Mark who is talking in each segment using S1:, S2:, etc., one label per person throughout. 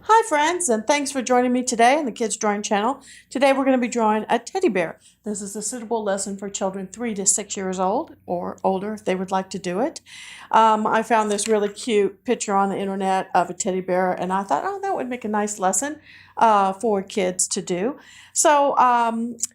S1: Hi friends, and thanks for joining me today on the Kids Drawing Channel. Today we're going to be drawing a teddy bear. This is a suitable lesson for children 3 to 6 years old or older if they would like to do it. I found this really cute picture on the internet of a teddy bear and I thought, oh, that would make a nice lesson for kids to do. So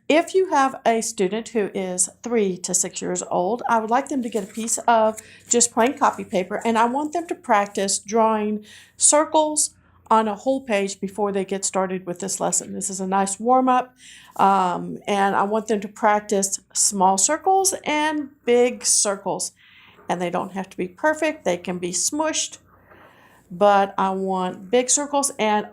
S1: if you have a student who is 3 to 6 years old, I would like them to get a piece of just plain copy paper and I want them to practice drawing circles on a whole page before they get started with this lesson. This is a nice warm-up, and I want them to practice small circles and big circles. And they don't have to be perfect. They can be smushed, but I want big circles, and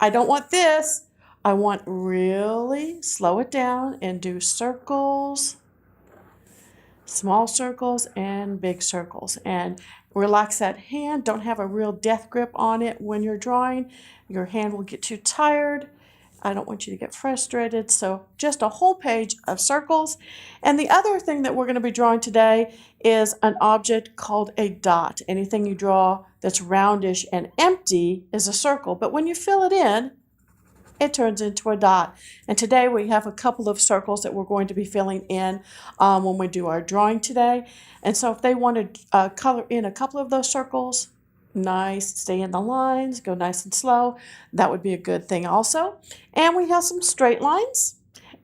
S1: I don't want this. I want really slow it down and do circles, small circles and big circles, and relax that hand. Don't have a real death grip on it when you're drawing. Your hand will get too tired. I don't want you to get frustrated. So just a whole page of circles. And the other thing that we're going to be drawing today is an object called a dot. Anything you draw that's roundish and empty is a circle, but when you fill it in, it turns into a dot. And today we have a couple of circles that we're going to be filling in when we do our drawing today. And so if they want to color in a couple of those circles, nice, stay in the lines, go nice and slow, that would be a good thing also. And we have some straight lines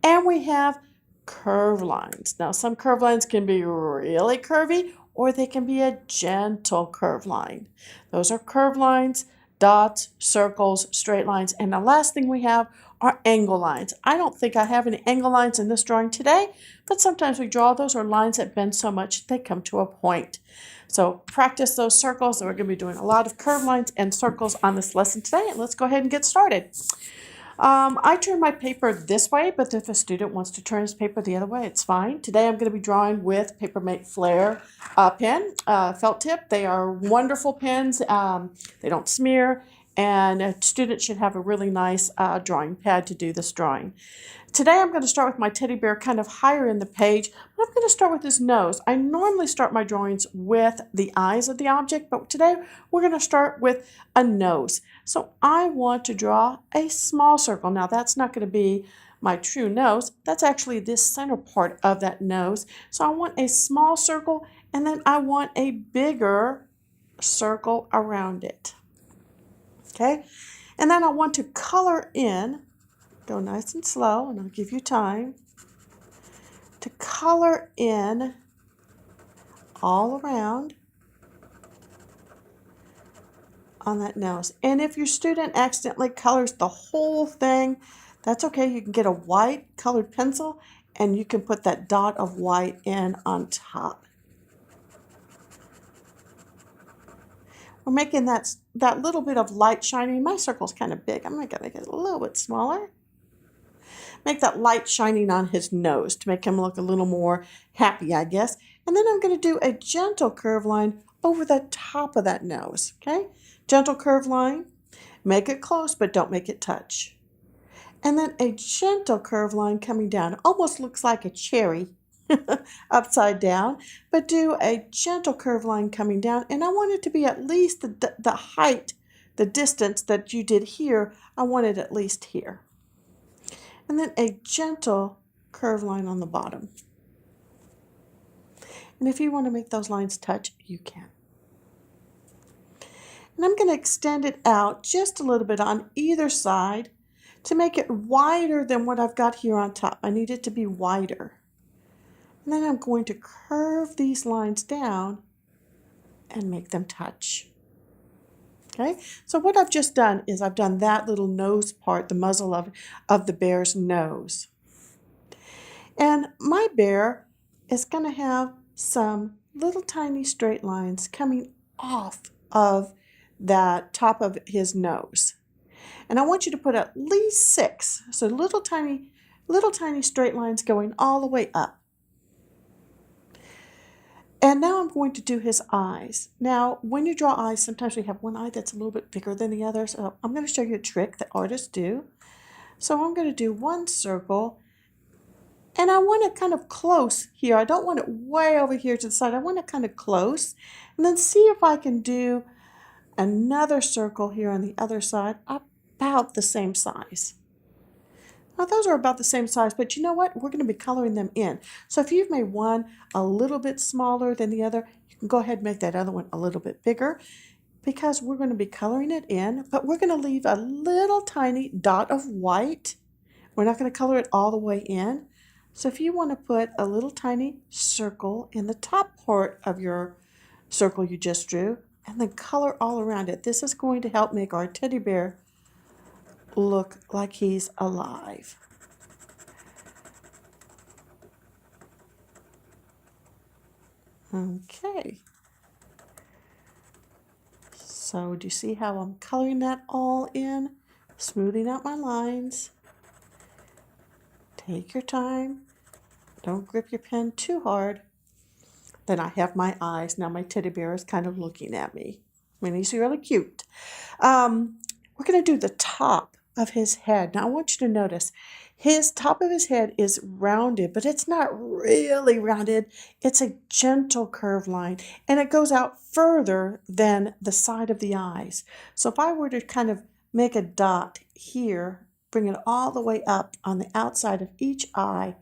S1: and we have curved lines. Now some curved lines can be really curvy or they can be a gentle curved line. Those are curved lines, dots, circles, straight lines, and the last thing we have are angle lines. I don't think I have any angle lines in this drawing today, but sometimes we draw those or lines that bend so much they come to a point. So practice those circles, and we're going to be doing a lot of curved lines and circles on this lesson today, and let's go ahead and get started. I turn my paper this way, but if a student wants to turn his paper the other way, it's fine. Today I'm going to be drawing with Papermate Flair pen, felt tip. They are wonderful pens. They don't smear, and a student should have a really nice drawing pad to do this drawing. Today I'm going to start with my teddy bear kind of higher in the page, but I'm going to start with his nose. I normally start my drawings with the eyes of the object, but today we're going to start with a nose. So I want to draw a small circle. Now that's not going to be my true nose. That's actually this center part of that nose. So I want a small circle and then I want a bigger circle around it. Okay? And then I want to color in. Go nice and slow, and I'll give you time to color in all around on that nose. And if your student accidentally colors the whole thing, that's okay. You can get a white colored pencil and you can put that dot of white in on top. We're making that little bit of light shining. My circle's kind of big. I'm going to make it a little bit smaller. Make that light shining on his nose to make him look a little more happy, I guess. And then I'm going to do a gentle curve line over the top of that nose, okay? Gentle curve line. Make it close, but don't make it touch. And then a gentle curve line coming down. It almost looks like a cherry upside down, but do a gentle curve line coming down. And I want it to be at least the height, the distance that you did here, I want it at least here. And then a gentle curve line on the bottom. And if you want to make those lines touch, you can. And I'm going to extend it out just a little bit on either side to make it wider than what I've got here on top. I need it to be wider. And then I'm going to curve these lines down and make them touch. Okay, so what I've just done is I've done that little nose part, the muzzle of the bear's nose. And my bear is going to have some little tiny straight lines coming off of that top of his nose. And I want you to put at least 6, so little tiny straight lines going all the way up. And now I'm going to do his eyes. Now, when you draw eyes, sometimes we have one eye that's a little bit bigger than the other. So I'm going to show you a trick that artists do. So I'm going to do one circle. And I want it kind of close here. I don't want it way over here to the side. I want it kind of close. And then see if I can do another circle here on the other side, about the same size. Now those are about the same size, but you know what? We're going to be coloring them in. So if you've made one a little bit smaller than the other, you can go ahead and make that other one a little bit bigger, because we're going to be coloring it in, but we're going to leave a little tiny dot of white. We're not going to color it all the way in. So if you want to put a little tiny circle in the top part of your circle you just drew, and then color all around it, this is going to help make our teddy bear look like he's alive. Okay. So do you see how I'm coloring that all in? Smoothing out my lines. Take your time. Don't grip your pen too hard. Then I have my eyes. Now my teddy bear is kind of looking at me. I mean, he's really cute. We're going to do the top of his head. Now I want you to notice his top of his head is rounded, but it's not really rounded. It's a gentle curved line, and it goes out further than the side of the eyes. So if I were to kind of make a dot here, bring it all the way up on the outside of each eye,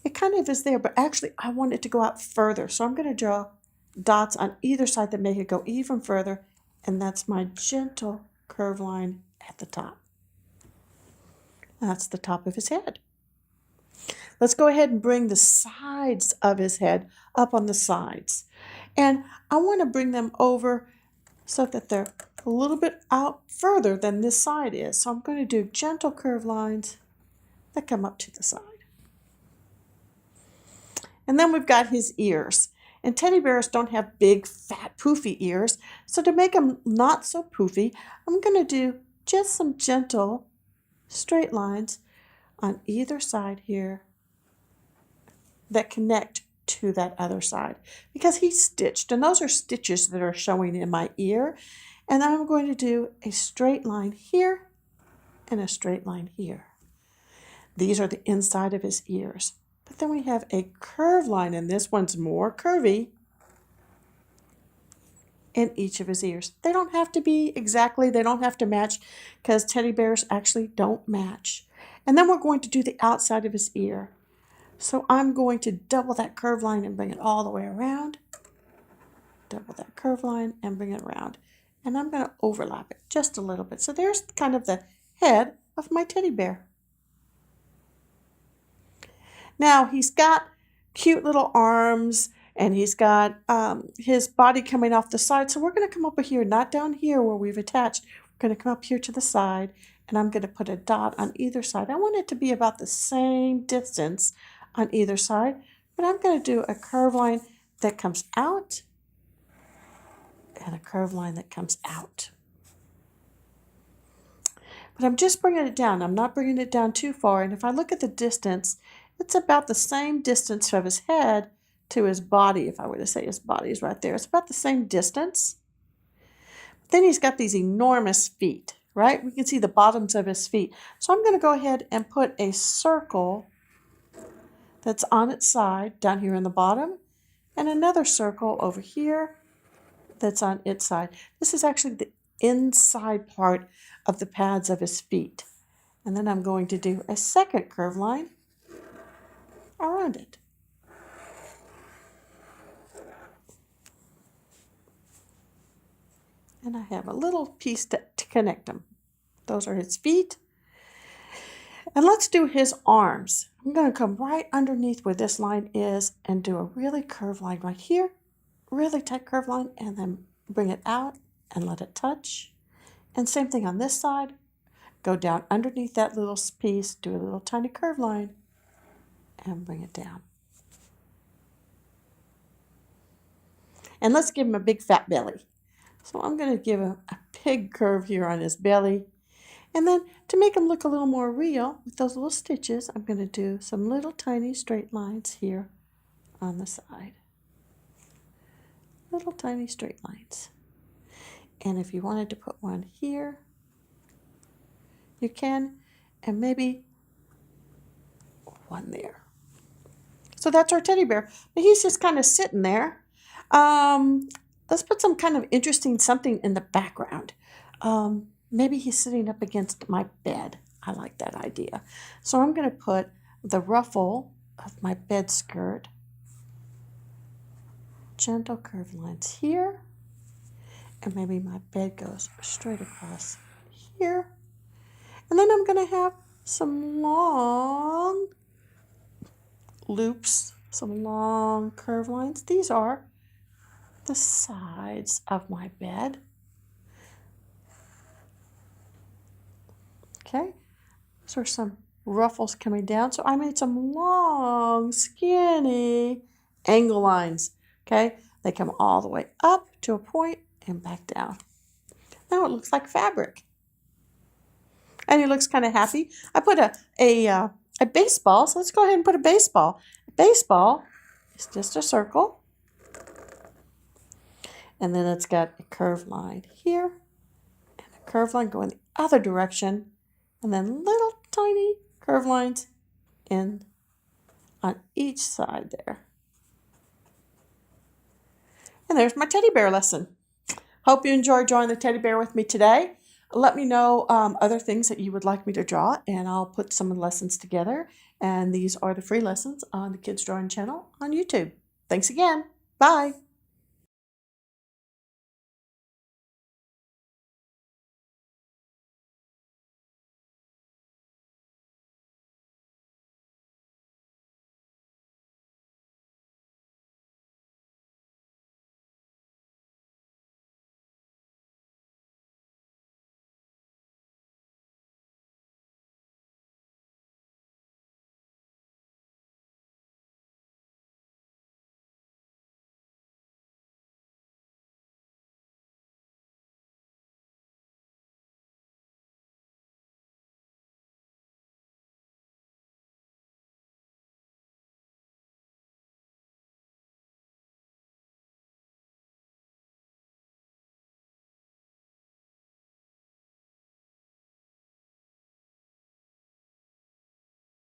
S1: it kind of is there, but actually I want it to go out further. So I'm going to draw dots on either side that make it go even further, and that's my gentle curve line at the top. That's the top of his head. Let's go ahead and bring the sides of his head up on the sides. And I want to bring them over so that they're a little bit out further than this side is. So I'm going to do gentle curve lines that come up to the side. And then we've got his ears. And teddy bears don't have big, fat, poofy ears. So to make them not so poofy, I'm going to do just some gentle straight lines on either side here that connect to that other side, because he's stitched, and those are stitches that are showing in my ear. And I'm going to do a straight line here and a straight line here. These are the inside of his ears. But then we have a curved line, and this one's more curvy in each of his ears. They don't have to be exactly, they don't have to match, because teddy bears actually don't match. And then we're going to do the outside of his ear. So I'm going to double that curved line and bring it all the way around. Double that curved line and bring it around. And I'm going to overlap it just a little bit. So there's kind of the head of my teddy bear. Now he's got cute little arms, and he's got his body coming off the side. So we're going to come over here, not down here where we've attached. We're going to come up here to the side, and I'm going to put a dot on either side. I want it to be about the same distance on either side, but I'm going to do a curved line that comes out and a curved line that comes out. But I'm just bringing it down. I'm not bringing it down too far. And if I look at the distance, it's about the same distance of his head to his body. If I were to say his body is right there, it's about the same distance. But then he's got these enormous feet, right? We can see the bottoms of his feet. So I'm going to go ahead and put a circle that's on its side down here in the bottom, and another circle over here that's on its side. This is actually the inside part of the pads of his feet. And then I'm going to do a second curve line around it. And I have a little piece to connect them. Those are his feet. And let's do his arms. I'm going to come right underneath where this line is and do a really curved line right here. Really tight curved line, and then bring it out and let it touch. And same thing on this side. Go down underneath that little piece, do a little tiny curved line, and bring it down. And let's give him a big fat belly. So I'm going to give him a big curve here on his belly. And then to make him look a little more real, with those little stitches, I'm going to do some little tiny straight lines here on the side. Little tiny straight lines. And if you wanted to put one here, you can, and maybe one there. So that's our teddy bear. But he's just kind of sitting there. let's put some kind of interesting something in the background. Maybe he's sitting up against my bed. I like that idea. So I'm going to put the ruffle of my bed skirt, gentle curved lines here, and maybe my bed goes straight across here. And then I'm going to have some long loops, some long curved lines. These are the sides of my bed. Okay, so some ruffles coming down. So I made some long, skinny angle lines. Okay, they come all the way up to a point and back down. Now it looks like fabric. And he looks kind of happy. I put a baseball, so let's go ahead and put a baseball. A baseball is just a circle. And then it's got a curved line here and a curved line going the other direction. And then little tiny curved lines in on each side there. And there's my teddy bear lesson. Hope you enjoyed drawing the teddy bear with me today. Let me know other things that you would like me to draw, and I'll put some of the lessons together. And these are the free lessons on the Kids Drawing channel on YouTube. Thanks again. Bye.